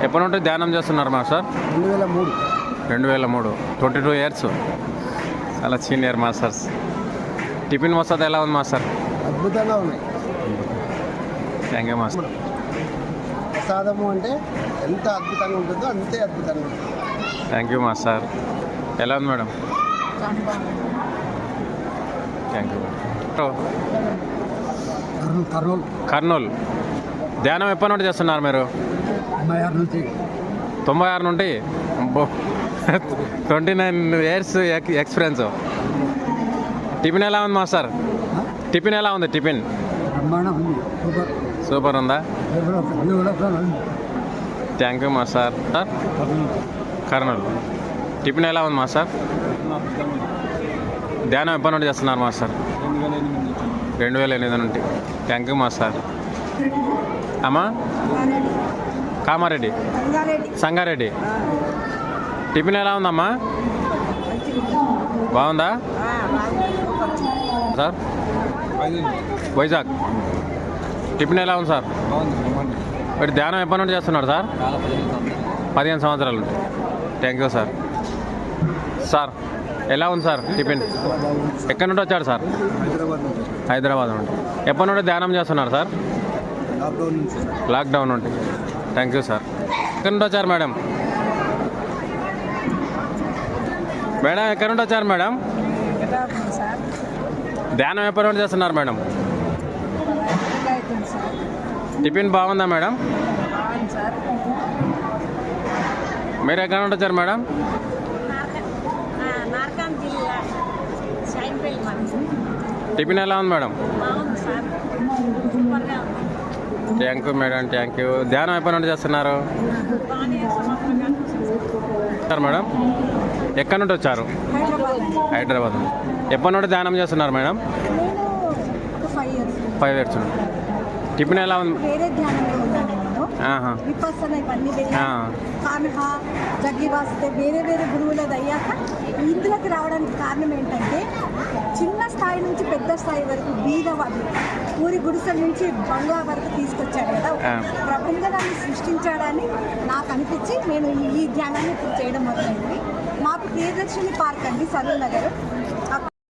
ఎప్పటి నుండి ధ్యానం చేస్తున్నారు మాస్టర్? 2003. 22 ఇయర్స్. చాలా సీనియర్ మాస్టర్స్. టిఫిన్ వసతి ఎలా ఉంది మాస్టర్? అద్భుతంగా ఉన్నాయి. Thank you master. ప్రసాదము అంటే ఎంత అద్భుతంగా ఉంటుందో అంతే అద్భుతంగా ఉంటుంది. Thank you master. ఎలా ఉంది మేడం? Thank you. కర్నూలు. ధ్యానం ఎప్పటి నుండి చేస్తున్నారు మీరు? 96 నుండి. 29 ఇయర్స్ ఎక్స్పీరియన్స్. టిఫిన్ ఎలా ఉంది మాస్టర్? టిఫిన్ ఎలా ఉంది? టిఫిన్ సూపర్ ఉందా? Thank you master. Kurnool. Tiffin ఎలా ఉంది మాస్టర్? ధ్యానం ఎప్పటి నుండి చేస్తున్నారు మాస్టర్? 2008 నుండి. Thank you master. అమ్మా కామారెడ్డి, సంగారెడ్డి. టిఫిన్ ఎలా ఉందమ్మా? బాగుందా సార్? వైజాగ్. టిఫిన్ ఎలా ఉంది సార్? మరి ధ్యానం ఎప్పటి నుండి చేస్తున్నారు సార్? 15 సంవత్సరాలు. Thank you sir. సార్ ఎలా ఉంది సార్ టిఫిన్? ఎక్కడి నుండి వచ్చాడు సార్? హైదరాబాద్ నుండి. ఎప్పటి నుండి ధ్యానం చేస్తున్నారు సార్? లాక్డౌన్ నుండి. Thank you sir. ఎక్కడి నుండి వచ్చారు మేడం? మేడం ఎక్కడి నుండి వచ్చారు మేడం? ధ్యానం ఎప్పటి నుండి చేస్తున్నారు మేడం? టిఫిన్ బాగుందా మేడం? మీరు ఎక్కడి నుండి వచ్చారు మేడం? టిఫిన్ ఎలా ఉంది madam? Thank you madam. Thank you. ధ్యానం ఎప్పటి నుండి చేస్తున్నారు మేడం? ఎక్కడి నుండి వచ్చారు? హైదరాబాద్ నుండి. ఎప్పటి నుండి ధ్యానం చేస్తున్నారు మేడం? 5 ఇయర్స్ నుండి. టిఫిన్ ఎలా ఉంది? వేరే వేరే గురువులది అయ్యాక ఇందులోకి రావడానికి కారణం ఏంటంటే చిన్న స్థాయి నుంచి పెద్ద స్థాయి వరకు బీద వాళ్ళు ఊరి గుడిసెల నుంచి బంగ్లా వరకు తీసుకొచ్చాడు కదా. ప్రపంచాన్ని సృష్టించాడని నాకు అనిపించి నేను ఈ ధ్యానాన్ని ఇప్పుడు చేయడం మొదలైంది. మాకు ప్రియదర్శిని పార్క్ అండి, సరూర్ నగర్.